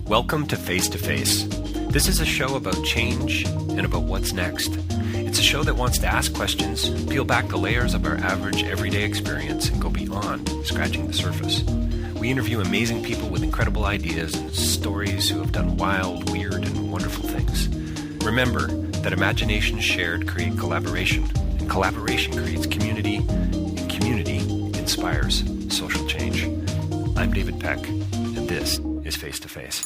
Welcome to Face to Face. This is a show about change and about what's next. It's a show that wants to ask questions, peel back the layers of our average everyday experience, and go beyond scratching the surface. We interview amazing people with incredible ideas and stories who have done wild, weird, and wonderful things. Remember that imagination shared creates collaboration, and collaboration creates community, and community inspires social change. I'm David Peck, and this is Face to Face.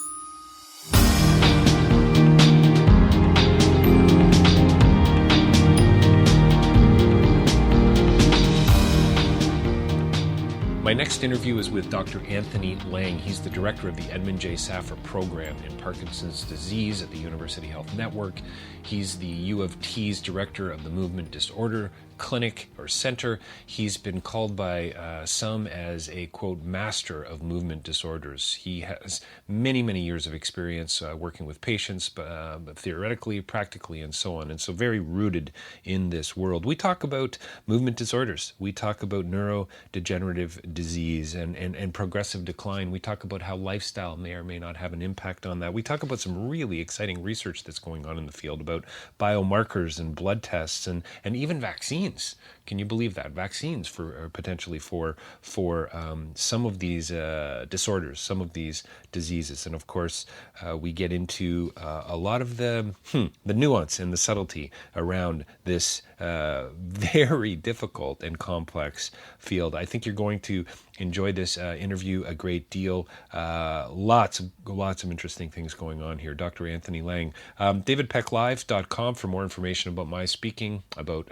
My next interview is with Dr. Anthony Lang. He's the director of the Edmond J. Safra Program in Parkinson's Disease at the University Health Network. He's the U of T's director of the Movement Disorder Clinic or Center. He's been called by some as a, quote, master of movement disorders. He has many, many years of experience working with patients, but theoretically, practically, and so on. And so very rooted in this world. We talk about movement disorders. We talk about neurodegenerative disease and progressive decline. We talk about how lifestyle may or may not have an impact on that. We talk about some really exciting research that's going on in the field about biomarkers and blood tests and even vaccines. Can you believe that? Vaccines for potentially for some of these disorders, some of these diseases. And of course, we get into a lot of the nuance and the subtlety around this very difficult and complex field. I think you're going to enjoy this interview a great deal. Lots of interesting things going on here. Dr. Anthony Lang. DavidPeckLive.com for more information about my speaking, about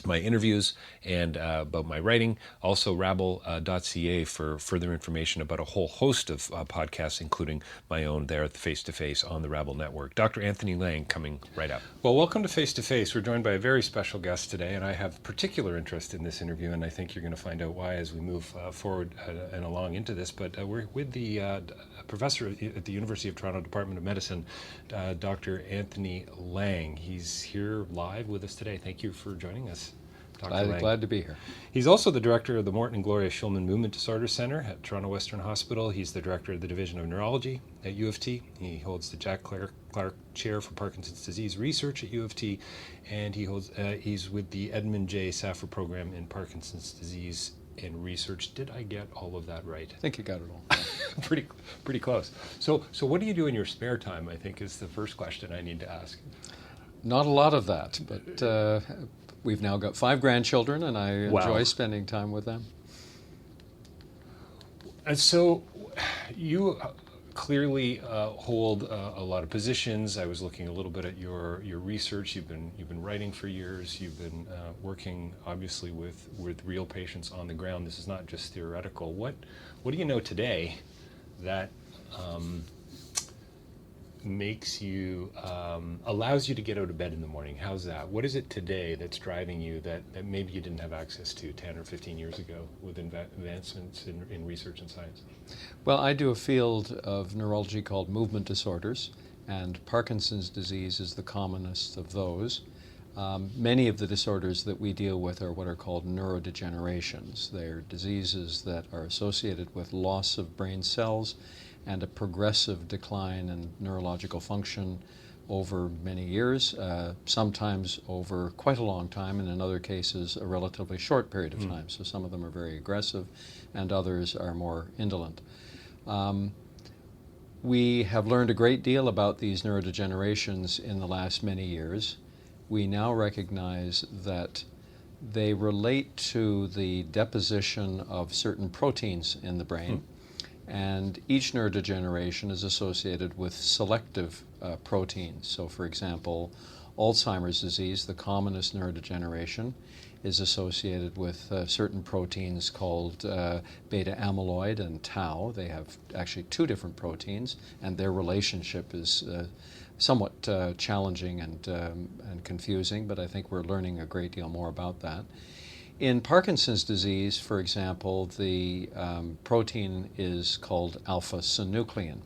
my interviews, and about my writing. Also rabble.ca for further information about a whole host of podcasts, including my own there at the Face to Face on the Rabble Network. Dr. Anthony Lang coming right up. Well, welcome to Face to Face. We're joined by a very special guest today, and I have particular interest in this interview, and I think you're going to find out why as we move forward and along into this. But we're with the professor at the University of Toronto Department of Medicine, Dr. Anthony Lang. He's here live with us today. Thank you for joining us. Glad to be here. He's also the director of the Morton and Gloria Shulman Movement Disorders Center at Toronto Western Hospital. He's the director of the Division of Neurology at U of T. He holds the Jack Clark Chair for Parkinson's Disease Research at U of T, and he's with the Edmond J. Safra Program in Parkinson's Disease and Research. Did I get all of that right? I think you got it all. Pretty close. So what do you do in your spare time, I think, is the first question I need to ask. Not a lot of that, but we've now got 5 grandchildren, and I enjoy spending time with them. And so you clearly hold a lot of positions. I was looking a little bit at your research. You've been writing for years. You've been working, obviously, with real patients on the ground. This is not just theoretical. What do you know today that makes you, allows you to get out of bed in the morning? How's that? What is it today that's driving you that maybe you didn't have access to 10 or 15 years ago with advancements in research and science? Well, I do a field of neurology called movement disorders, and Parkinson's disease is the commonest of those. Many of the disorders that we deal with are what are called neurodegenerations. They're diseases that are associated with loss of brain cells and a progressive decline in neurological function over many years, sometimes over quite a long time, and in other cases a relatively short period of time. So some of them are very aggressive and others are more indolent. We have learned a great deal about these neurodegenerations in the last many years. We now recognize that they relate to the deposition of certain proteins in the brain. And each neurodegeneration is associated with selective proteins. So, for example, Alzheimer's disease, the commonest neurodegeneration, is associated with certain proteins called beta amyloid and tau. They have actually 2 different proteins, and their relationship is somewhat challenging and confusing, but I think we're learning a great deal more about that. In Parkinson's disease, for example, the protein is called alpha-synuclein.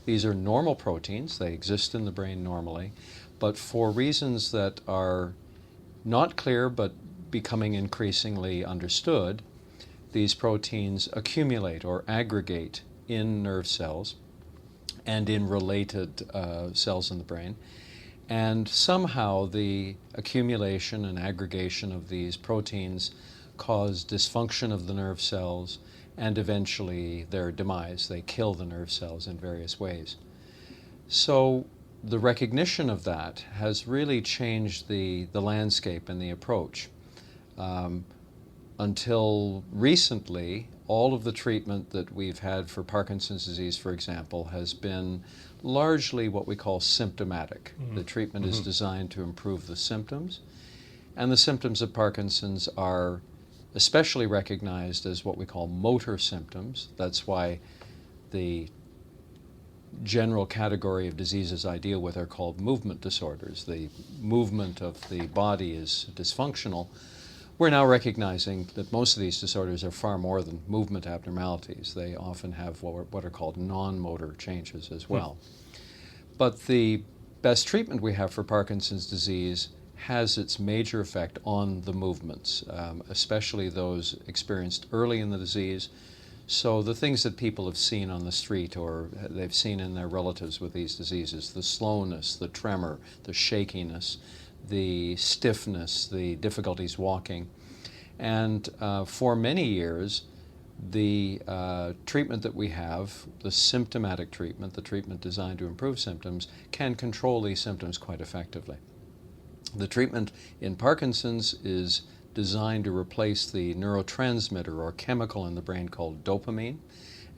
These are normal proteins. They exist in the brain normally, but for reasons that are not clear but becoming increasingly understood, these proteins accumulate or aggregate in nerve cells and in related cells in the brain. And somehow the accumulation and aggregation of these proteins cause dysfunction of the nerve cells and eventually their demise. They kill the nerve cells in various ways. So the recognition of that has really changed the landscape and the approach. Until recently, all of the treatment that we've had for Parkinson's disease, for example, has been largely what we call symptomatic. The treatment is designed to improve the symptoms, and the symptoms of Parkinson's are especially recognized as what we call motor symptoms. That's why the general category of diseases I deal with are called movement disorders. The movement of the body is dysfunctional. We're now recognizing that most of these disorders are far more than movement abnormalities. They often have what are called non-motor changes as well. But the best treatment we have for Parkinson's disease has its major effect on the movements, especially those experienced early in the disease. So the things that people have seen on the street or they've seen in their relatives with these diseases, the slowness, the tremor, the shakiness, the stiffness, the difficulties walking. And for many years, the treatment that we have, the symptomatic treatment, the treatment designed to improve symptoms, can control these symptoms quite effectively. The treatment in Parkinson's is designed to replace the neurotransmitter or chemical in the brain called dopamine,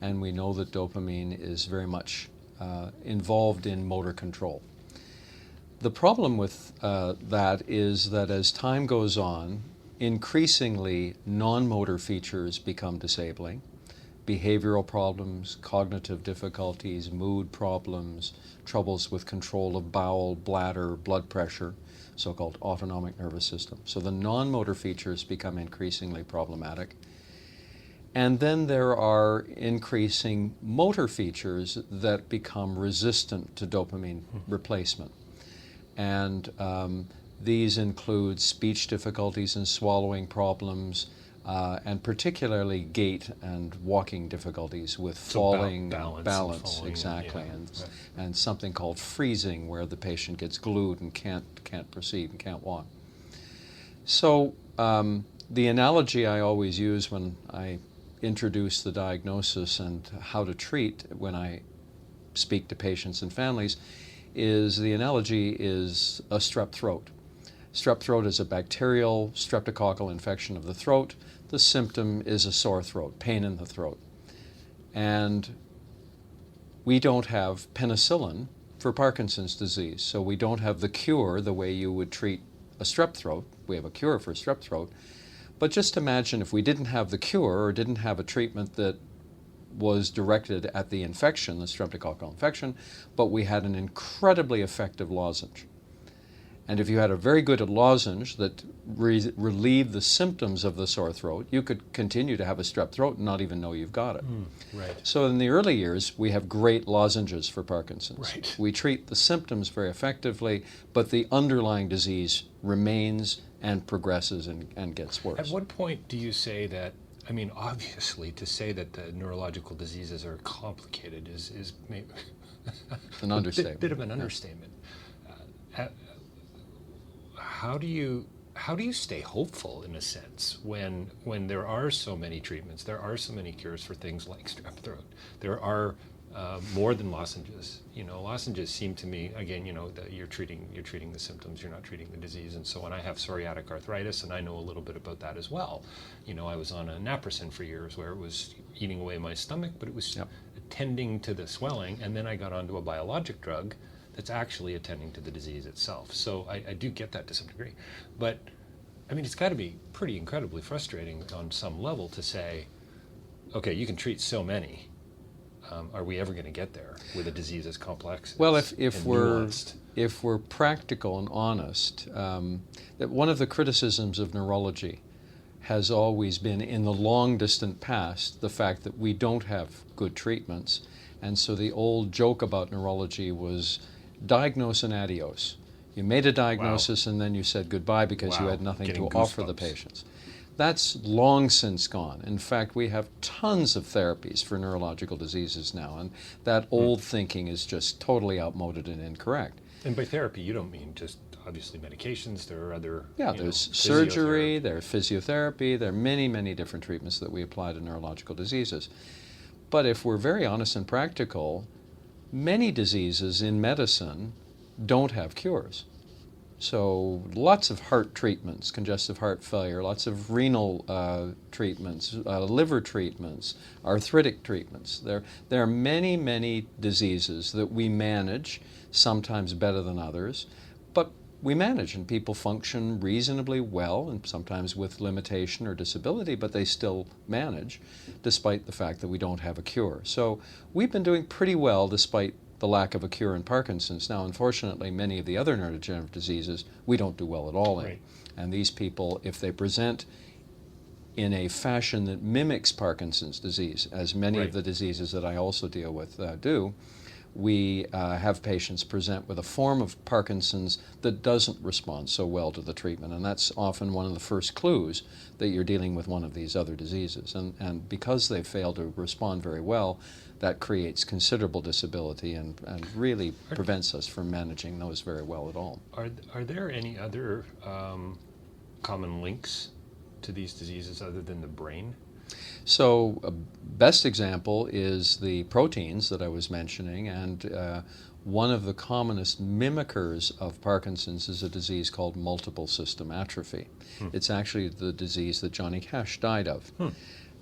and we know that dopamine is very much involved in motor control. The problem with that is that as time goes on, increasingly non-motor features become disabling. Behavioral problems, cognitive difficulties, mood problems, troubles with control of bowel, bladder, blood pressure, so-called autonomic nervous system. So the non-motor features become increasingly problematic. And then there are increasing motor features that become resistant to dopamine replacement. And these include speech difficulties and swallowing problems, and particularly gait and walking difficulties with falling, balance falling, exactly, and something called freezing, where the patient gets glued and can't proceed and can't walk. So the analogy I always use when I introduce the diagnosis and how to treat when I speak to patients and families is the analogy is a strep throat. Strep throat is a bacterial streptococcal infection of the throat. The symptom is a sore throat, pain in the throat. And we don't have penicillin for Parkinson's disease, so we don't have the cure the way you would treat a strep throat. We have a cure for strep throat. But just imagine if we didn't have the cure or didn't have a treatment that was directed at the infection, the streptococcal infection, but we had an incredibly effective lozenge. And if you had a very good lozenge that relieved the symptoms of the sore throat, you could continue to have a strep throat and not even know you've got it. Right. So in the early years, we have great lozenges for Parkinson's. Right. We treat the symptoms very effectively, but the underlying disease remains and progresses and gets worse. At what point do you say that, I mean, obviously, to say that the neurological diseases are complicated is maybe an understatement. A bit of an understatement. How do you stay hopeful in a sense when there are so many treatments, there are so many cures for things like strep throat, there are more than lozenges. You know, lozenges seem to me, again, you know, that you're treating the symptoms, you're not treating the disease. And so on. I have psoriatic arthritis, and I know a little bit about that as well. You know, I was on a naproxen for years where it was eating away my stomach, but it was attending to the swelling, and then I got onto a biologic drug that's actually attending to the disease itself. So I do get that to some degree. But, I mean, it's got to be pretty incredibly frustrating on some level to say, okay, you can treat so many. Are we ever going to get there with a disease as complex? Well, if we're practical and honest, that one of the criticisms of neurology has always been, in the long distant past, the fact that we don't have good treatments. And so the old joke about neurology was diagnose and adios. You made a diagnosis and then you said goodbye because you had nothing to offer the patients. That's long since gone. In fact, we have tons of therapies for neurological diseases now, and that old thinking is just totally outmoded and incorrect. And by therapy, you don't mean just obviously medications. There are other, there's surgery, there's physiotherapy, there are many, many different treatments that we apply to neurological diseases. But if we're very honest and practical, many diseases in medicine don't have cures. So lots of heart treatments, congestive heart failure, lots of renal treatments, liver treatments, arthritic treatments. There are many, many diseases that we manage, sometimes better than others, but we manage, and people function reasonably well, and sometimes with limitation or disability, but they still manage, despite the fact that we don't have a cure. So we've been doing pretty well despite the lack of a cure in Parkinson's. Now, unfortunately, many of the other neurodegenerative diseases we don't do well at all in. Right. And these people, if they present in a fashion that mimics Parkinson's disease, as many of the diseases that I also deal with do, we have patients present with a form of Parkinson's that doesn't respond so well to the treatment, and that's often one of the first clues that you're dealing with one of these other diseases. And because they fail to respond very well, that creates considerable disability and really prevents us from managing those very well at all. Are there any other common links to these diseases other than the brain? So a best example is the proteins that I was mentioning, and one of the commonest mimickers of Parkinson's is a disease called multiple system atrophy. It's actually the disease that Johnny Cash died of.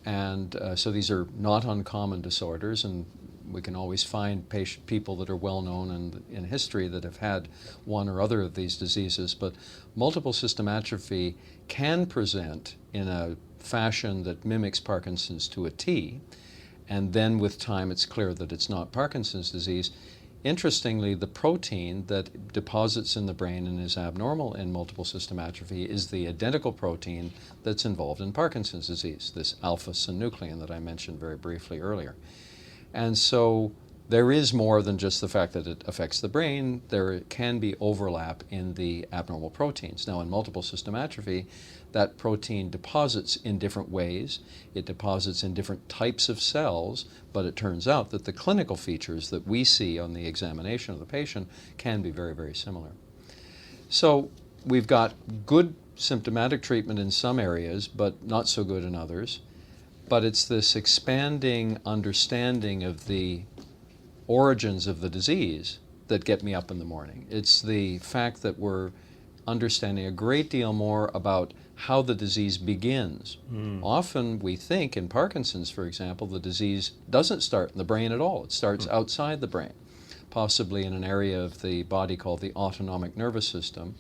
And so these are not uncommon disorders, and we can always find people that are well known in history that have had one or other of these diseases, but multiple system atrophy can present in a fashion that mimics Parkinson's to a T, and then with time it's clear that it's not Parkinson's disease. Interestingly, the protein that deposits in the brain and is abnormal in multiple system atrophy is the identical protein that's involved in Parkinson's disease, this alpha-synuclein that I mentioned very briefly earlier. And so there is more than just the fact that it affects the brain. There can be overlap in the abnormal proteins. Now, in multiple system atrophy, that protein deposits in different ways. It deposits in different types of cells, but it turns out that the clinical features that we see on the examination of the patient can be very, very similar. So we've got good symptomatic treatment in some areas, but not so good in others. But it's this expanding understanding of the origins of the disease that get me up in the morning. It's the fact that we're understanding a great deal more about how the disease begins. Often we think in Parkinson's, for example, the disease doesn't start in the brain at all. It starts outside the brain, possibly in an area of the body called the autonomic nervous system.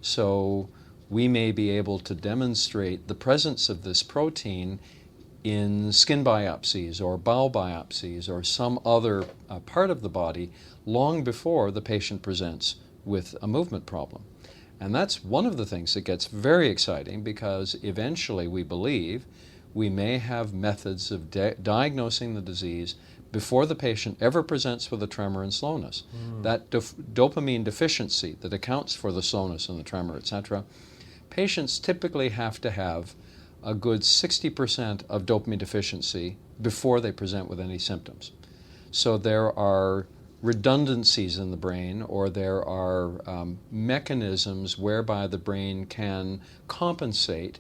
So we may be able to demonstrate the presence of this protein in skin biopsies or bowel biopsies or some other part of the body long before the patient presents with a movement problem. And that's one of the things that gets very exciting, because eventually we believe we may have methods of diagnosing the disease before the patient ever presents with a tremor and slowness. That dopamine deficiency that accounts for the slowness and the tremor, etc., patients typically have to have a good 60% of dopamine deficiency before they present with any symptoms. So there are redundancies in the brain, or there are mechanisms whereby the brain can compensate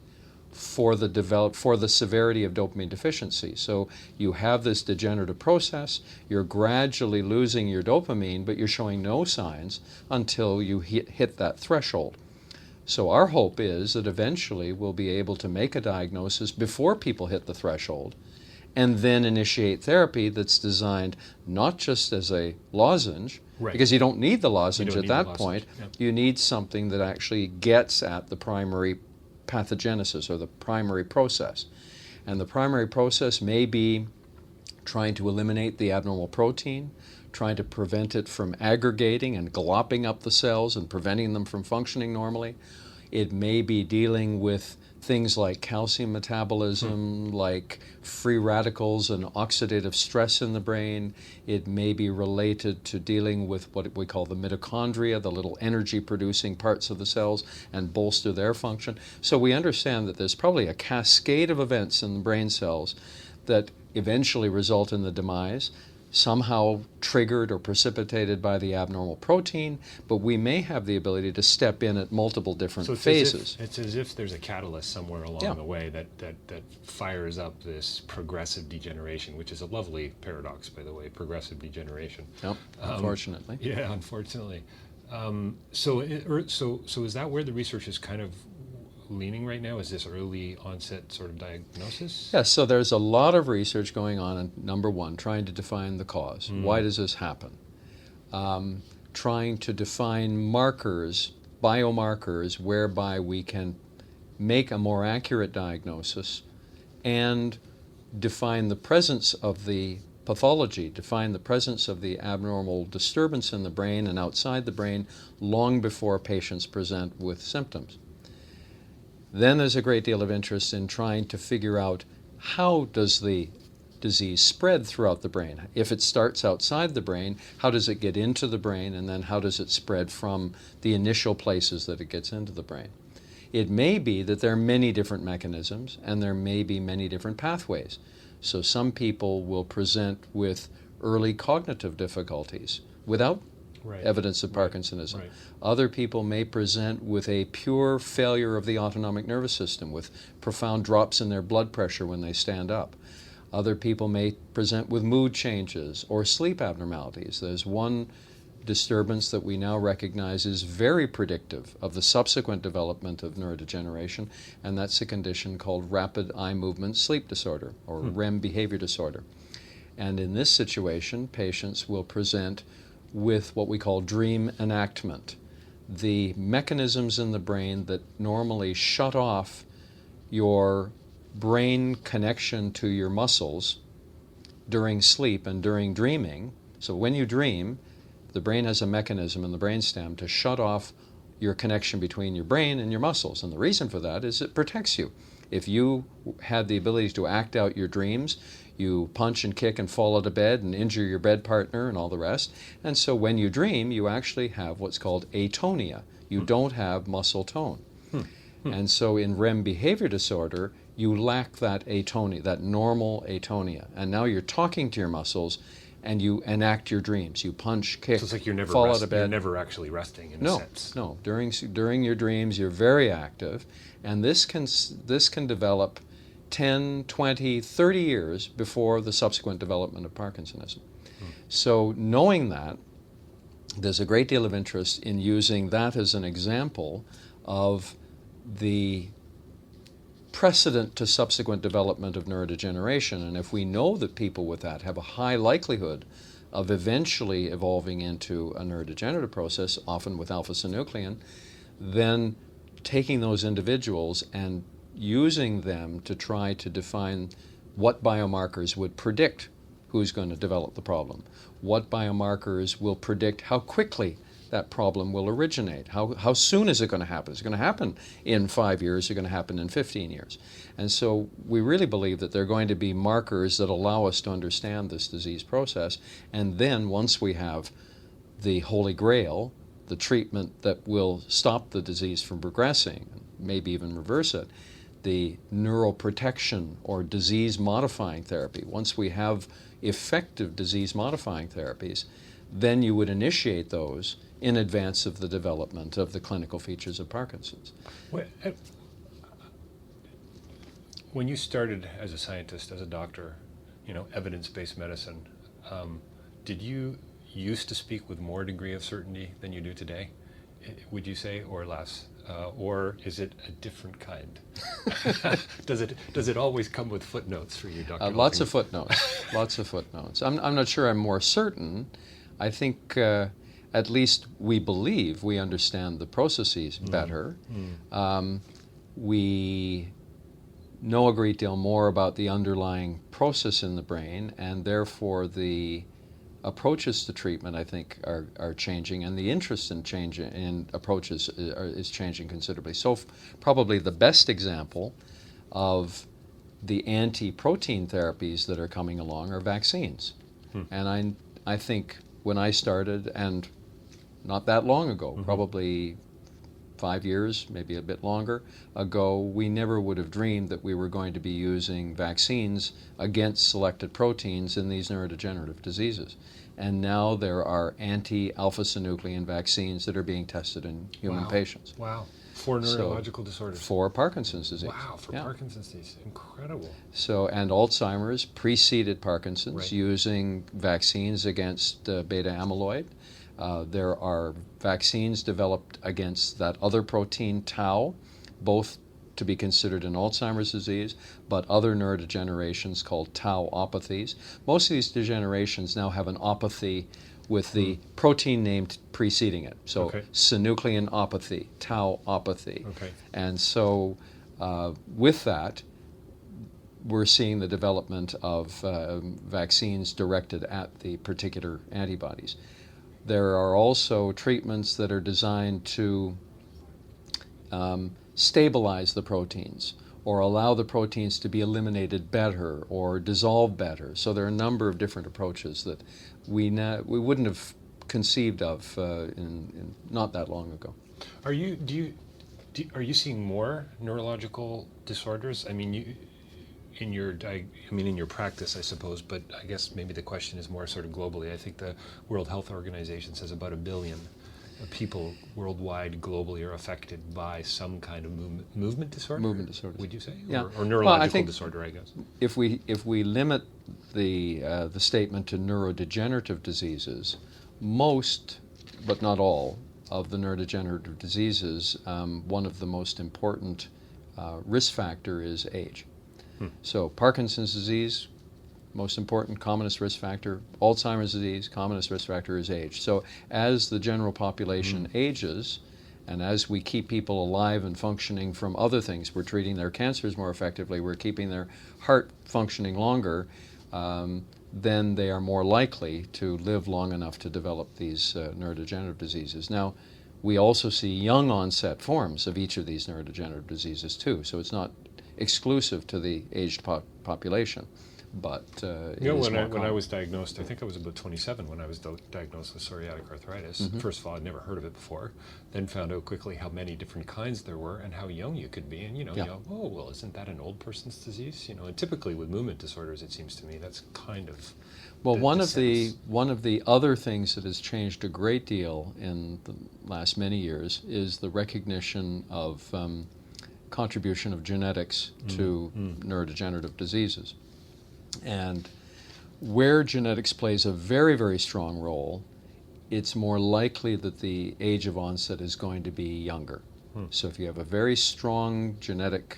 for the severity of dopamine deficiency. So you have this degenerative process, you're gradually losing your dopamine, but you're showing no signs until you hit that threshold. So our hope is that eventually we'll be able to make a diagnosis before people hit the threshold, and then initiate therapy that's designed not just as a lozenge, because you don't need the lozenge at that point. You need something that actually gets at the primary pathogenesis or the primary process. And the primary process may be trying to eliminate the abnormal protein, trying to prevent it from aggregating and glopping up the cells and preventing them from functioning normally. It may be dealing with things like calcium metabolism, like free radicals and oxidative stress in the brain. It may be related to dealing with what we call the mitochondria, the little energy-producing parts of the cells, and bolster their function. So we understand that there's probably a cascade of events in the brain cells that eventually result in the demise, somehow triggered or precipitated by the abnormal protein, but we may have the ability to step in at multiple different phases. It's as if there's a catalyst somewhere along the way that fires up this progressive degeneration, which is a lovely paradox, by the way, progressive degeneration. Yep, unfortunately. Yeah, unfortunately. So is that where the research is kind of leaning right now? Is this early onset sort of diagnosis? Yes, so there's a lot of research going on, and number one, trying to define the cause. Why does this happen? Trying to define markers, biomarkers, whereby we can make a more accurate diagnosis and define the presence of the pathology, define the presence of the abnormal disturbance in the brain and outside the brain long before patients present with symptoms. Then there's a great deal of interest in trying to figure out how does the disease spread throughout the brain. If it starts outside the brain, how does it get into the brain, and then how does it spread from the initial places that it gets into the brain? It may be that there are many different mechanisms, and there may be many different pathways. So some people will present with early cognitive difficulties without evidence of Parkinsonism. Right. Other people may present with a pure failure of the autonomic nervous system, with profound drops in their blood pressure when they stand up. Other people may present with mood changes or sleep abnormalities. There's one disturbance that we now recognize is very predictive of the subsequent development of neurodegeneration, and that's a condition called rapid eye movement sleep disorder, or REM behavior disorder. And in this situation, patients will present with what we call dream enactment. The mechanisms in the brain that normally shut off your brain connection to your muscles during sleep and during dreaming. So when you dream, the brain has a mechanism in the brainstem to shut off your connection between your brain and your muscles. And the reason for that is it protects you. If you had the ability to act out your dreams, you punch and kick and fall out of bed and injure your bed partner and all the rest. And so when you dream, you actually have what's called atonia. You don't have muscle tone. And so in REM behavior disorder, you lack that atonia, that normal atonia. And now you're talking to your muscles and you enact your dreams. You punch, kick, So it's like you're never fall out of bed. You're never actually resting in a sense. No. During your dreams, you're very active. And this can develop 10, 20, 30 years before the subsequent development of Parkinsonism. So knowing that, there's a great deal of interest in using that as an example of the precedent to subsequent development of neurodegeneration. And if we know that people with that have a high likelihood of eventually evolving into a neurodegenerative process, often with alpha-synuclein, then taking those individuals and using them to try to define what biomarkers would predict who's going to develop the problem, what biomarkers will predict how quickly that problem will originate, how soon is it going to happen? Is it going to happen in 5 years? Is it going to happen in 15 years? And so we really believe that there are going to be markers that allow us to understand this disease process, and then once we have the Holy Grail, the treatment that will stop the disease from progressing, maybe even reverse it, the neuroprotection or disease-modifying therapy. Once we have effective disease-modifying therapies, then you would initiate those in advance of the development of the clinical features of Parkinson's. When you started as a scientist, as a doctor, evidence-based medicine, did you used to speak with more degree of certainty than you do today, would you say, or less? Or is it a different kind? Does it always come with footnotes for you, Dr. Lots of footnotes. Lots of footnotes. I'm not sure I'm more certain. I think at least we believe we understand the processes better. We know a great deal more about the underlying process in the brain, and therefore the approaches to treatment, I think, are changing, and the interest in approaches is changing considerably. So probably the best example of the anti-protein therapies that are coming along are vaccines. And I think when I started, and not that long ago, probably 5 years, maybe a bit longer ago, we never would have dreamed that we were going to be using vaccines against selected proteins in these neurodegenerative diseases. And now there are anti-alpha-synuclein vaccines that are being tested in human patients. Wow. For neurological disorders. For Parkinson's disease. Wow, for Parkinson's disease. Incredible. So, and Alzheimer's preceded Parkinson's using vaccines against beta amyloid. There are vaccines developed against that other protein, tau, both to be considered in Alzheimer's disease, but other neurodegenerations called tauopathies. Most of these degenerations now have an opathy with the protein named preceding it. So synucleinopathy, tauopathy. And so with that, we're seeing the development of vaccines directed at the particular antibodies. There are also treatments that are designed to stabilize the proteins or allow the proteins to be eliminated better or dissolve better. So there are a number of different approaches that we wouldn't have conceived of in not that long ago. Are you seeing more neurological disorders? I mean, in your practice, I suppose, but I guess maybe the question is more sort of globally. I think the World Health Organization says about 1 billion people worldwide, globally, are affected by some kind of movement disorder. Movement disorders, would you say? Yeah. Or neurological disorder, I guess. If we limit the statement to neurodegenerative diseases, most, but not all, of the neurodegenerative diseases, one of the most important risk factor is age. So Parkinson's disease, most important, commonest risk factor. Alzheimer's disease, commonest risk factor is age. So as the general population ages, and as we keep people alive and functioning from other things, we're treating their cancers more effectively, we're keeping their heart functioning longer, then they are more likely to live long enough to develop these neurodegenerative diseases. Now, we also see young onset forms of each of these neurodegenerative diseases too, so it's not exclusive to the aged population, but when I was diagnosed, I think I was about 27 when I was diagnosed with psoriatic arthritis. First of all, I'd never heard of it before. Then found out quickly how many different kinds there were and how young you could be. And you go, oh well, isn't that an old person's disease? And typically with movement disorders, it seems to me that's kind of one of the other things that has changed a great deal in the last many years is the recognition of contribution of genetics to neurodegenerative diseases. And where genetics plays a very, very strong role, it's more likely that the age of onset is going to be younger. So if you have a very strong genetic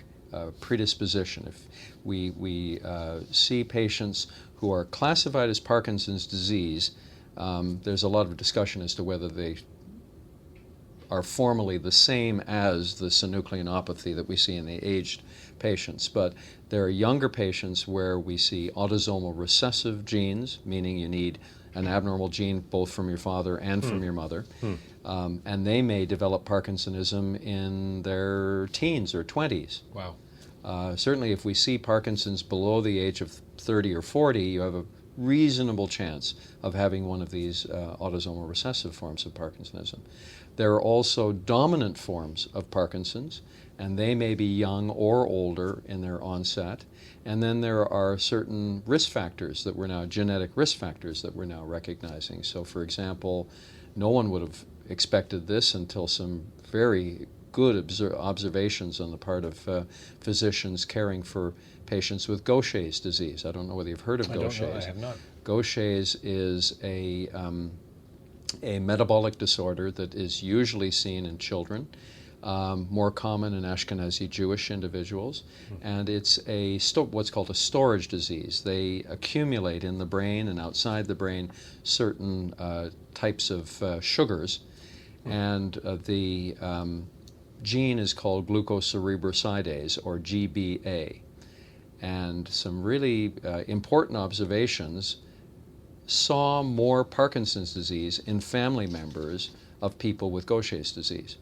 predisposition, if we see patients who are classified as Parkinson's disease, there's a lot of discussion as to whether they are formally the same as the synucleinopathy that we see in the aged patients. But there are younger patients where we see autosomal recessive genes, meaning you need an abnormal gene both from your father and from your mother, and they may develop Parkinsonism in their teens or 20s. Wow. Certainly if we see Parkinson's below the age of 30 or 40, you have a reasonable chance of having one of these autosomal recessive forms of Parkinsonism. There are also dominant forms of Parkinson's, and they may be young or older in their onset. And then there are certain risk factors that we're now, genetic risk factors that we're now recognizing. So for example, no one would have expected this until some very good observations on the part of physicians caring for patients with Gaucher's disease. I don't know whether you've heard of Gaucher's. I don't know, I have not. Gaucher's is a metabolic disorder that is usually seen in children, more common in Ashkenazi Jewish individuals, and it's what's called a storage disease. They accumulate in the brain and outside the brain certain types of sugars, and the gene is called glucocerebrosidase, or GBA. And some really important observations saw more Parkinson's disease in family members of people with Gaucher's disease.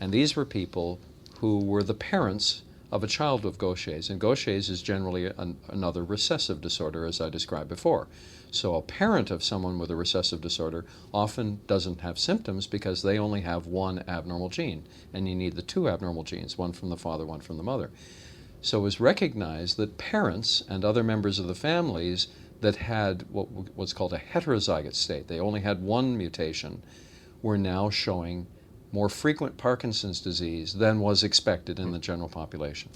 And these were people who were the parents of a child with Gaucher's. And Gaucher's is generally another recessive disorder, as I described before. So a parent of someone with a recessive disorder often doesn't have symptoms because they only have one abnormal gene. And you need the two abnormal genes, one from the father, one from the mother. So it was recognized that parents and other members of the families that had what was called a heterozygous state, they only had one mutation, were now showing more frequent Parkinson's disease than was expected in the general population.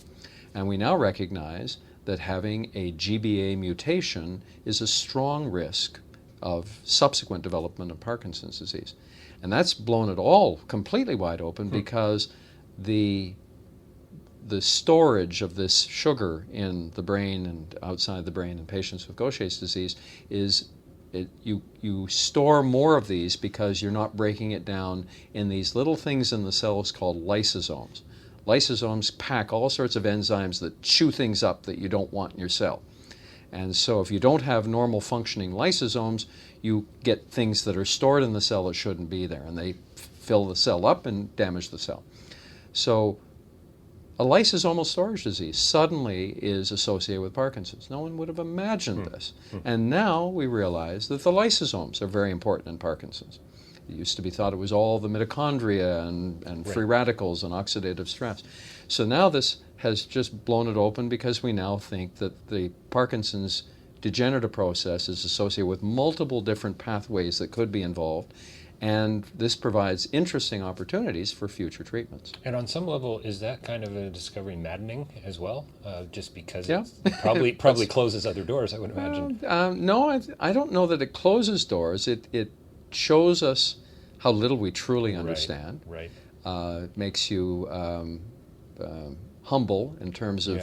And we now recognize that having a GBA mutation is a strong risk of subsequent development of Parkinson's disease. And that's blown it all completely wide open because the storage of this sugar in the brain and outside the brain in patients with Gaucher's disease is you store more of these because you're not breaking it down in these little things in the cells called lysosomes. Lysosomes pack all sorts of enzymes that chew things up that you don't want in your cell. And so if you don't have normal functioning lysosomes, you get things that are stored in the cell that shouldn't be there, and they fill the cell up and damage the cell. So a lysosomal storage disease suddenly is associated with Parkinson's. No one would have imagined this. And now we realize that the lysosomes are very important in Parkinson's. It used to be thought it was all the mitochondria and free radicals and oxidative stress. So now this has just blown it open because we now think that the Parkinson's degenerative process is associated with multiple different pathways that could be involved. And this provides interesting opportunities for future treatments. And on some level, is that kind of a discovery maddening as well? Just because it probably closes other doors, I would imagine. No, I don't know that it closes doors. It shows us how little we truly understand. Right. It makes you humble in terms of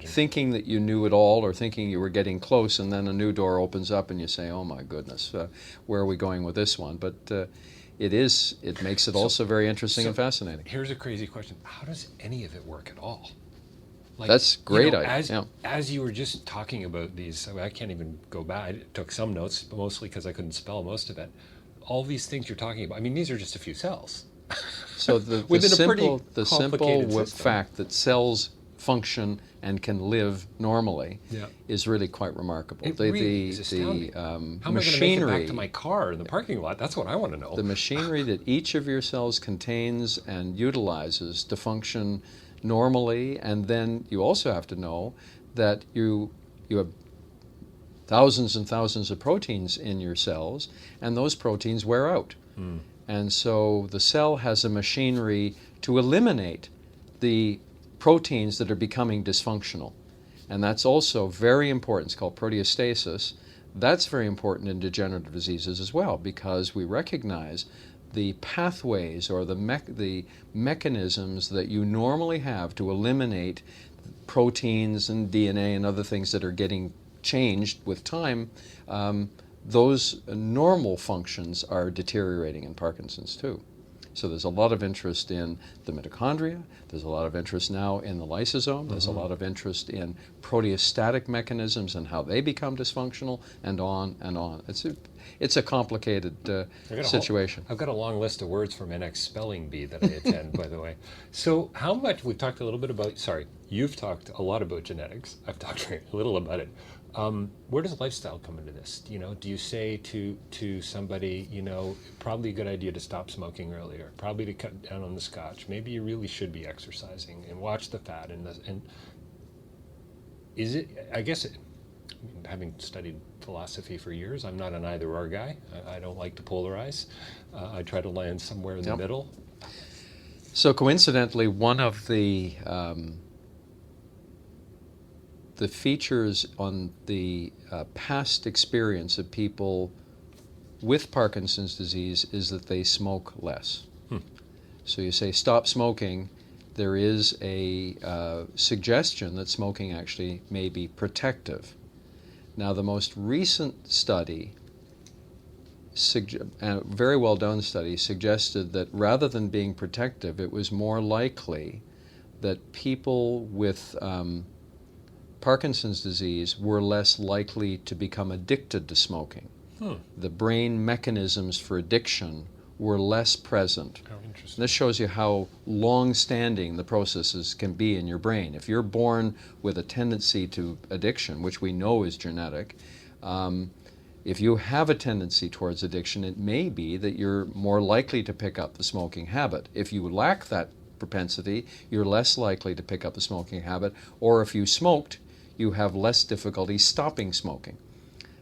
thinking that you knew it all or thinking you were getting close, and then a new door opens up and you say, oh my goodness, where are we going with this one? But it makes it also very interesting and fascinating. Here's a crazy question. How does any of it work at all? Like, that's great. As you were just talking about these, I can't even go back. I took some notes, but mostly because I couldn't spell most of it. All these things you're talking about, I mean, these are just a few cells. So the simple fact that cells function and can live normally is really quite remarkable. It really is astounding. How am I going to make it back to my car in the parking lot? That's what I want to know. The machinery that each of your cells contains and utilizes to function normally, and then you also have to know that you have thousands and thousands of proteins in your cells, and those proteins wear out. And so the cell has a machinery to eliminate the proteins that are becoming dysfunctional. And that's also very important. It's called proteostasis. That's very important in degenerative diseases as well, because we recognize the pathways or the mechanisms that you normally have to eliminate proteins and DNA and other things that are getting changed with time. Those normal functions are deteriorating in Parkinson's too. So there's a lot of interest in the mitochondria, there's a lot of interest now in the lysosome, there's a lot of interest in proteostatic mechanisms and how they become dysfunctional, and on and on. It's a complicated situation. I've got a long list of words for my next spelling bee that I attend, by the way. So how much, we've talked a little bit about, you've talked a lot about genetics, I've talked very little about it. Where does lifestyle come into this? Do you say to somebody, probably a good idea to stop smoking earlier, probably to cut down on the scotch, maybe you really should be exercising and watch the fat, and is it, I guess, having studied philosophy for years, I'm not an either-or guy. I don't like to polarize. I try to land somewhere in the middle. So coincidentally, one of the features on the past experience of people with Parkinson's disease is that they smoke less. So you say stop smoking, there is a suggestion that smoking actually may be protective. Now the most recent study, a very well done study, suggested that rather than being protective, it was more likely that people with Parkinson's disease were less likely to become addicted to smoking. The brain mechanisms for addiction were less present. Oh, interesting. This shows you how long-standing the processes can be in your brain. If you're born with a tendency to addiction, which we know is genetic, if you have a tendency towards addiction, it may be that you're more likely to pick up the smoking habit. If you lack that propensity, you're less likely to pick up the smoking habit, or if you smoked, you have less difficulty stopping smoking.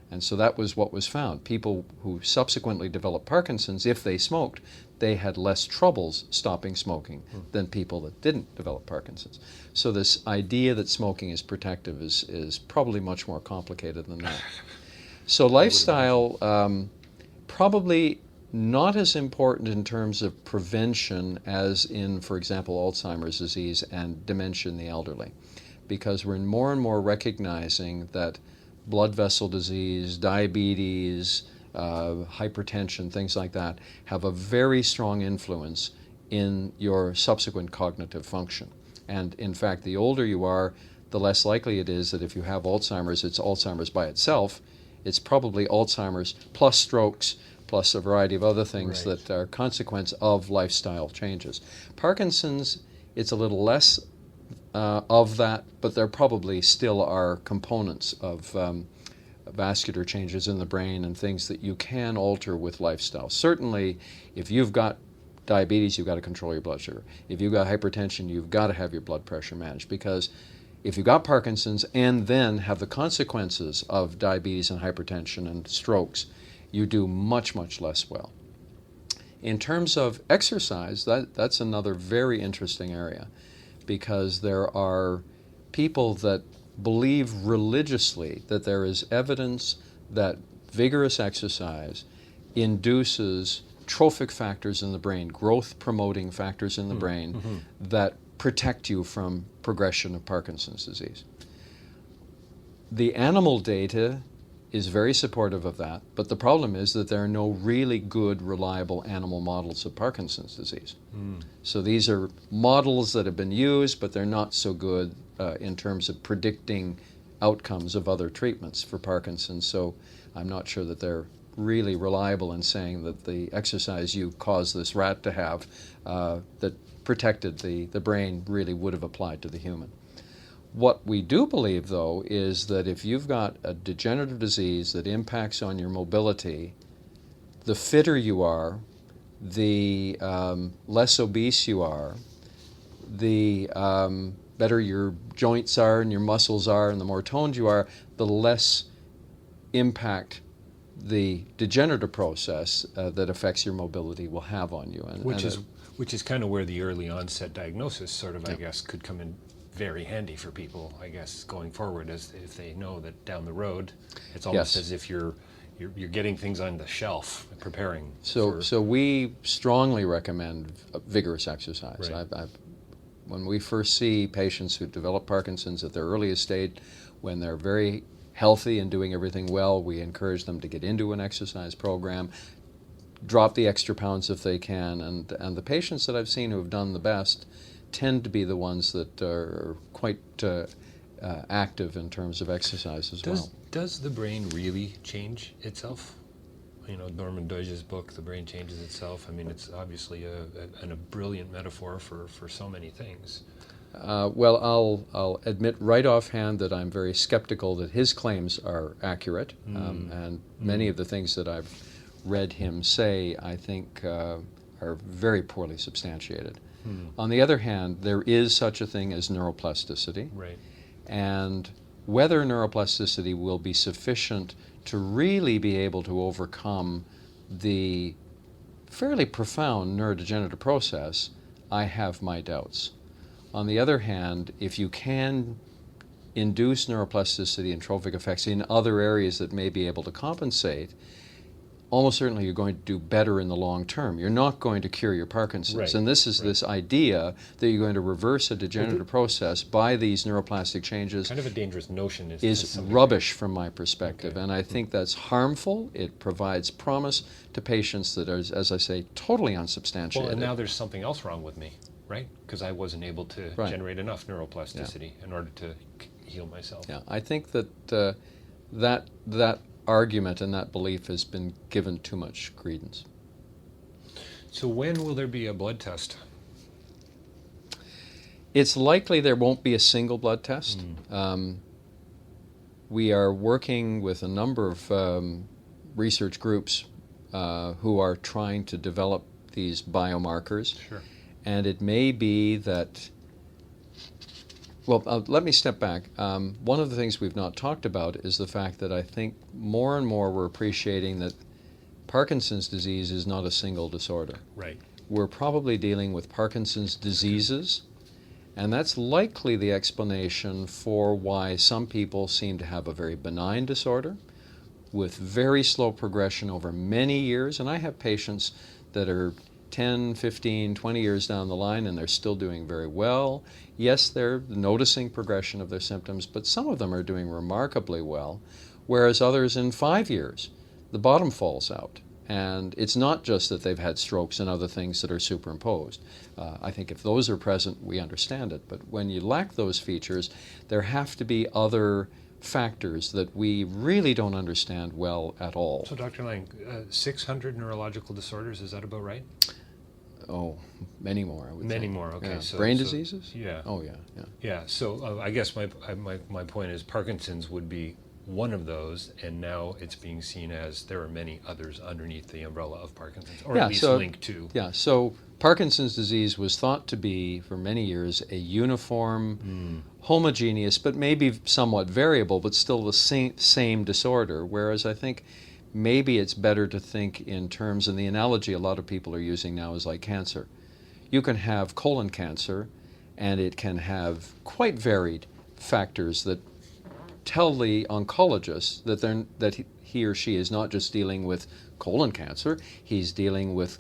And so that was what was found. People who subsequently developed Parkinson's, if they smoked, they had less troubles stopping smoking than people that didn't develop Parkinson's. So this idea that smoking is protective is probably much more complicated than that. So lifestyle, probably not as important in terms of prevention as in, for example, Alzheimer's disease and dementia in the elderly, because we're more and more recognizing that blood vessel disease, diabetes, hypertension, things like that, have a very strong influence in your subsequent cognitive function. And in fact, the older you are, the less likely it is that if you have Alzheimer's, it's Alzheimer's by itself. It's probably Alzheimer's plus strokes, plus a variety of other things that are consequence of lifestyle changes. Parkinson's, it's a little less of that, but there probably still are components of vascular changes in the brain and things that you can alter with lifestyle. Certainly, if you've got diabetes, you've got to control your blood sugar. If you've got hypertension, you've got to have your blood pressure managed, because if you've got Parkinson's and then have the consequences of diabetes and hypertension and strokes, you do much, much less well. In terms of exercise, that's another very interesting area, because there are people that believe religiously that there is evidence that vigorous exercise induces trophic factors in the brain, growth-promoting factors in the brain that protect you from progression of Parkinson's disease. The animal data is very supportive of that, but the problem is that there are no really good, reliable animal models of Parkinson's disease. So these are models that have been used, but they're not so good in terms of predicting outcomes of other treatments for Parkinson's. So I'm not sure that they're really reliable in saying that the exercise you caused this rat to have that protected the brain really would have applied to the human. What we do believe, though, is that if you've got a degenerative disease that impacts on your mobility, the fitter you are, the less obese you are, the better your joints are and your muscles are, and the more toned you are, the less impact the degenerative process that affects your mobility will have on you. Which is kind of where the early onset diagnosis sort of, I guess, could come in very handy for people, I guess, going forward, as if they know that down the road, it's almost as if you're getting things on the shelf, preparing. So we strongly recommend vigorous exercise. Right. When we first see patients who develop Parkinson's at their earliest stage, when they're very healthy and doing everything well, we encourage them to get into an exercise program, drop the extra pounds if they can, and the patients that I've seen who have done the best tend to be the ones that are quite active in terms of exercise as well. Does the brain really change itself? You know, Norman Doidge's book, The Brain Changes Itself. I mean, it's obviously a brilliant metaphor for so many things. Well, I'll admit right offhand that I'm very skeptical that his claims are accurate, and many of the things that I've read him say, I think, are very poorly substantiated. On the other hand, there is such a thing as neuroplasticity. Right. And whether neuroplasticity will be sufficient to really be able to overcome the fairly profound neurodegenerative process, I have my doubts. On the other hand, if you can induce neuroplasticity and trophic effects in other areas that may be able to compensate, almost certainly you're going to do better in the long term. You're not going to cure your Parkinson's. Right. And this is this idea that you're going to reverse a degenerative process by these neuroplastic changes. Kind of a dangerous notion is rubbish from my perspective. Okay. And I think that's harmful. It provides promise to patients that are, as I say, totally unsubstantiated. Well, and now there's something else wrong with me, right? Because I wasn't able to generate enough neuroplasticity in order to heal myself. Yeah, I think that that argument and that belief has been given too much credence. So when will there be a blood test? It's likely there won't be a single blood test. We are working with a number of research groups who are trying to develop these biomarkers. Sure. And it may be that, well, let me step back. One of the things we've not talked about is the fact that I think more and more we're appreciating that Parkinson's disease is not a single disorder. Right. We're probably dealing with Parkinson's diseases, and that's likely the explanation for why some people seem to have a very benign disorder with very slow progression over many years. And I have patients that are 10, 15, 20 years down the line and they're still doing very well. Yes, they're noticing progression of their symptoms, but some of them are doing remarkably well, whereas others in 5 years, the bottom falls out. And it's not just that they've had strokes and other things that are superimposed. I think if those are present, we understand it. But when you lack those features, there have to be other factors that we really don't understand well at all. So, Dr. Lang, 600 neurological disorders, is that about right? Oh, many more, I would Many think. more, okay. Yeah. So, Brain diseases? Yeah. Oh, yeah, yeah. Yeah, so I guess my point is Parkinson's would be one of those, and now it's being seen as there are many others underneath the umbrella of Parkinson's, or Yeah, at least so- linked to. Yeah, so Parkinson's disease was thought to be, for many years, a uniform, homogeneous, but maybe somewhat variable, but still the same disorder, whereas I think maybe it's better to think in terms, and the analogy a lot of people are using now is like cancer. You can have colon cancer, and it can have quite varied factors that tell the oncologist that he or she is not just dealing with colon cancer, he's dealing with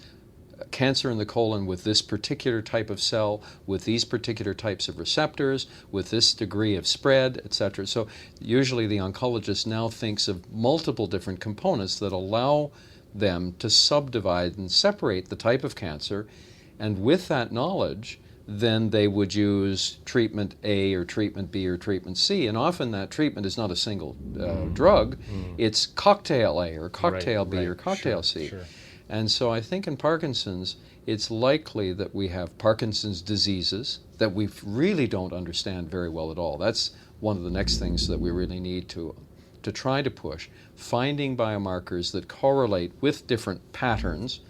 cancer in the colon with this particular type of cell, with these particular types of receptors, with this degree of spread, etc. So usually the oncologist now thinks of multiple different components that allow them to subdivide and separate the type of cancer, and with that knowledge, then they would use treatment A or treatment B or treatment C. And often that treatment is not a single drug. It's cocktail A or cocktail B or cocktail C. Sure. And so I think in Parkinson's, it's likely that we have Parkinson's diseases that we really don't understand very well at all. That's one of the next things that we really need to try to push, finding biomarkers that correlate with different patterns.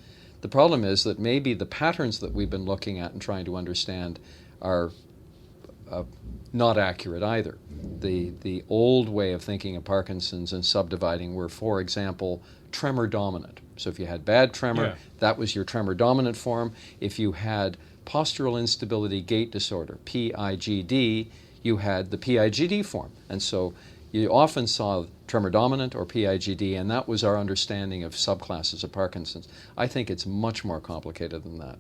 The problem is that maybe the patterns that we've been looking at and trying to understand are not accurate either. The old way of thinking of Parkinson's and subdividing were, for example, tremor dominant. So if you had bad tremor, that was your tremor dominant form. If you had postural instability gait disorder, PIGD, you had the PIGD form. And so you often saw tremor dominant or PIGD, and that was our understanding of subclasses of Parkinson's. I think it's much more complicated than that.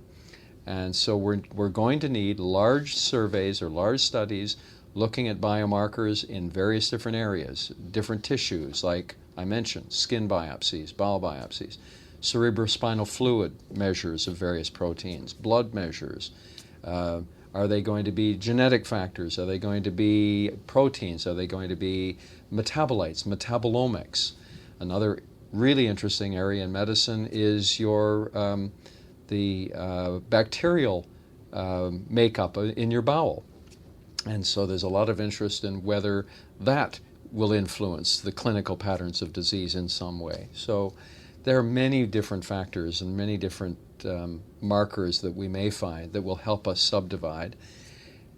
And so we're going to need large surveys or large studies looking at biomarkers in various different areas, different tissues, like I mentioned, skin biopsies, bowel biopsies, cerebrospinal fluid measures of various proteins, blood measures. Are they going to be genetic factors? Are they going to be proteins? Are they going to be metabolites, metabolomics? Another really interesting area in medicine is the bacterial makeup in your bowel. And so there's a lot of interest in whether that will influence the clinical patterns of disease in some way. So there are many different factors and many different markers that we may find that will help us subdivide.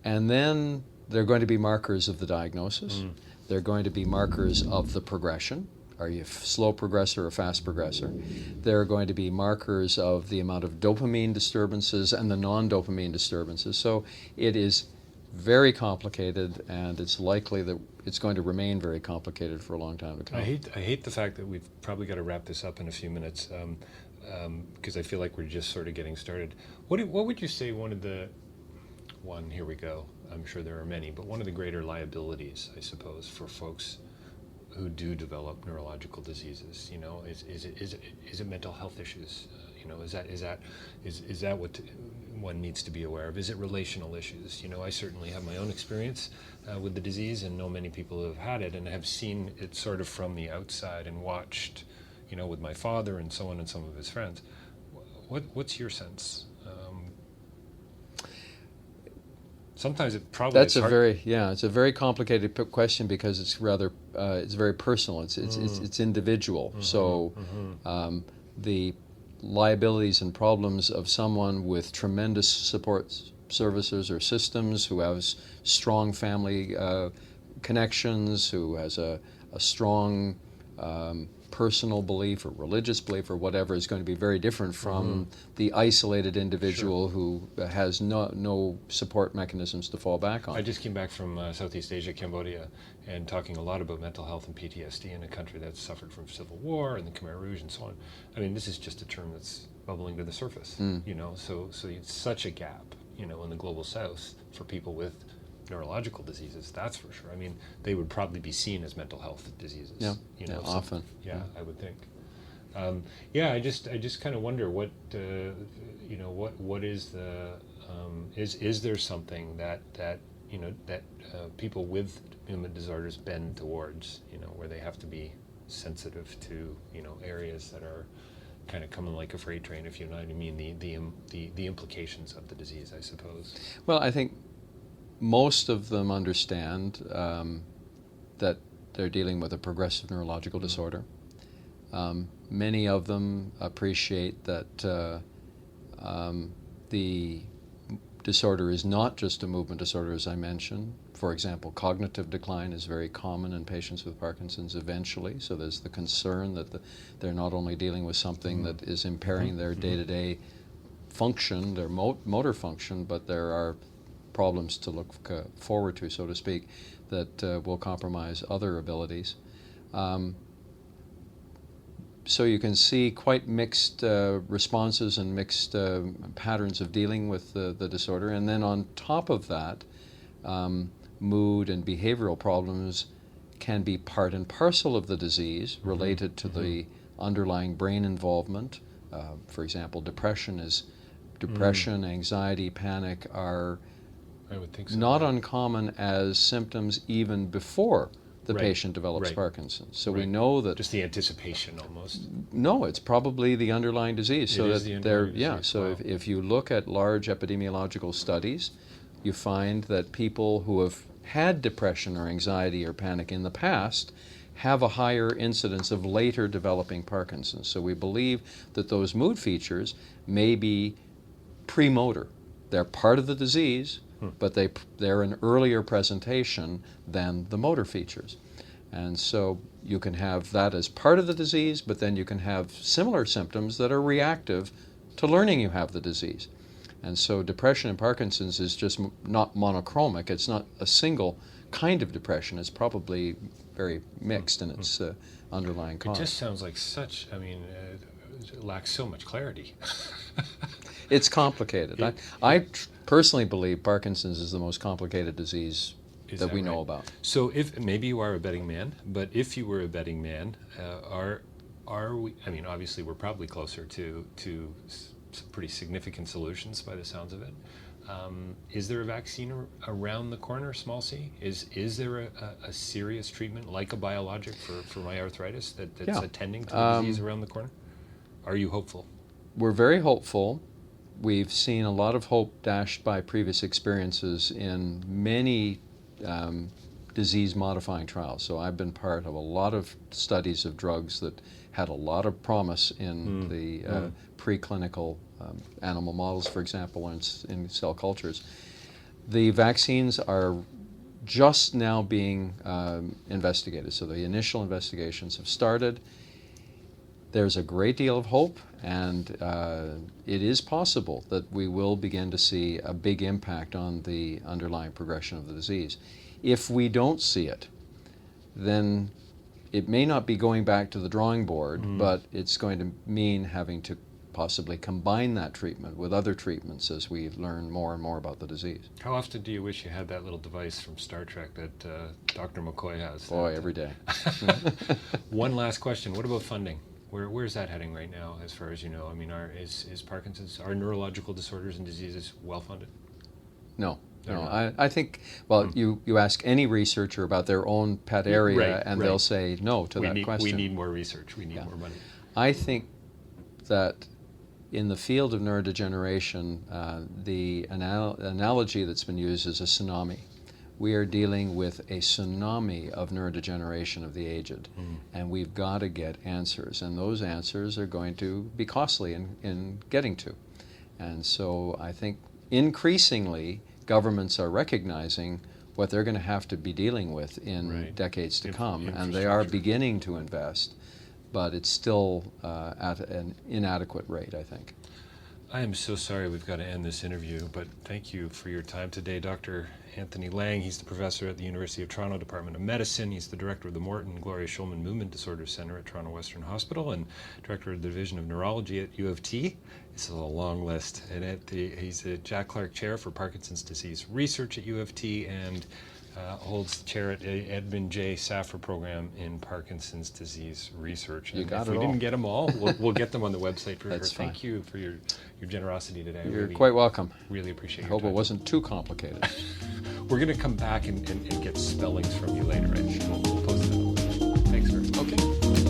And then there are going to be markers of the diagnosis. There are going to be markers of the progression. Are you a slow progressor or fast progressor? There are going to be markers of the amount of dopamine disturbances and the non-dopamine disturbances. So it is very complicated, and it's likely that it's going to remain very complicated for a long time to come. I hate the fact that we've probably got to wrap this up in a few minutes, because I feel like we're just sort of getting started. What would you say here we go, I'm sure there are many, but one of the greater liabilities, I suppose, for folks who do develop neurological diseases? You know, is it mental health issues? You know, is that what one needs to be aware of? Is it relational issues? You know, I certainly have my own experience with the disease, and know many people who have had it, and have seen it sort of from the outside and watched, you know, with my father and so on, and some of his friends. What's your sense? Sometimes it probably that's it's a very complicated question, because it's rather it's very personal. It's individual. Mm-hmm, so the liabilities and problems of someone with tremendous support services or systems, who has strong family connections, who has a strong personal belief or religious belief or whatever, is going to be very different from the isolated individual who has no support mechanisms to fall back on. I just came back from Southeast Asia, Cambodia, and talking a lot about mental health and PTSD in a country that's suffered from civil war and the Khmer Rouge and so on. I mean, this is just a term that's bubbling to the surface, you know, so it's such a gap, you know, in the global south for people with neurological diseases, that's for sure. I mean, they would probably be seen as mental health diseases. Yeah, you know, often. Yeah, I would think. I just kind of wonder what you know, what is the is there something that you know that people with movement disorders bend towards, you know, where they have to be sensitive to, you know, areas that are kind of coming like a freight train, if you know what I mean, the implications of the disease, I suppose. Well, I think most of them understand that they're dealing with a progressive neurological disorder. Many of them appreciate that the disorder is not just a movement disorder, as I mentioned. For example, cognitive decline is very common in patients with Parkinson's eventually, so there's the concern that they're not only dealing with something that is impairing their day-to-day function, their motor function, but there are problems to look forward to, so to speak, that will compromise other abilities. So you can see quite mixed responses and mixed patterns of dealing with the disorder. And then on top of that, mood and behavioral problems can be part and parcel of the disease, related to the underlying brain involvement. For example, depression, anxiety, panic are I would think so, not uncommon as symptoms even before the patient develops Parkinson's. So we know that just the anticipation almost. No, it's probably the underlying disease. It so is that the underlying disease. Yeah. So Wow. if you look at large epidemiological studies, you find that people who have had depression or anxiety or panic in the past have a higher incidence of later developing Parkinson's. So we believe that those mood features may be premotor. They're part of the disease, but they're an earlier presentation than the motor features. And so you can have that as part of the disease, but then you can have similar symptoms that are reactive to learning you have the disease. And so depression in Parkinson's is just not monochromic. It's not a single kind of depression. It's probably very mixed in its underlying cause. It just sounds like such, I mean, it lacks so much clarity. It's complicated. I personally believe Parkinson's is the most complicated disease that we know about. So if maybe you are a betting man, but if you were a betting man, are we, I mean, obviously we're probably closer to some pretty significant solutions by the sounds of it. Is there a vaccine around the corner, small c? Is there a serious treatment like a biologic for my arthritis that's attending to the disease around the corner? Are you hopeful? We're very hopeful. We've seen a lot of hope dashed by previous experiences in many disease-modifying trials. So I've been part of a lot of studies of drugs that had a lot of promise in the preclinical animal models, for example, and in cell cultures. The vaccines are just now being investigated. So the initial investigations have started. There's a great deal of hope, and it is possible that we will begin to see a big impact on the underlying progression of the disease. If we don't see it, then it may not be going back to the drawing board, but it's going to mean having to possibly combine that treatment with other treatments as we learn more and more about the disease. How often do you wish you had that little device from Star Trek that Dr. McCoy has? Boy, every day. One last question. What about funding? Where's that heading right now, as far as you know? I mean, is Parkinson's, are neurological disorders and diseases well funded? No. I think, well, you ask any researcher about their own pet area, and they'll say no to that question. We need more research. We need more money. I think that in the field of neurodegeneration, the analogy that's been used is a tsunami. We are dealing with a tsunami of neurodegeneration of the aged, and we've got to get answers, and those answers are going to be costly in getting to. And so I think increasingly governments are recognizing what they're going to have to be dealing with in decades to come, and they are beginning to invest, but it's still at an inadequate rate, I think. I am so sorry we've got to end this interview, but thank you for your time today, Dr. Anthony Lang. He's the professor at the University of Toronto Department of Medicine. He's the director of the Morton Gloria Shulman Movement Disorders Center at Toronto Western Hospital and director of the Division of Neurology at U of T. This is a long list. And he's a Jack Clark Chair for Parkinson's Disease Research at U of T and holds the chair at Edmond J. Safra Program in Parkinson's Disease Research. And if we didn't get them all, we'll get them on the website for That's sure. Thank you for your generosity today. You're quite welcome. Really appreciate it. I hope it wasn't too complicated. We're going to come back and get spellings from you later, right? We'll post it. Thanks, sir. Okay.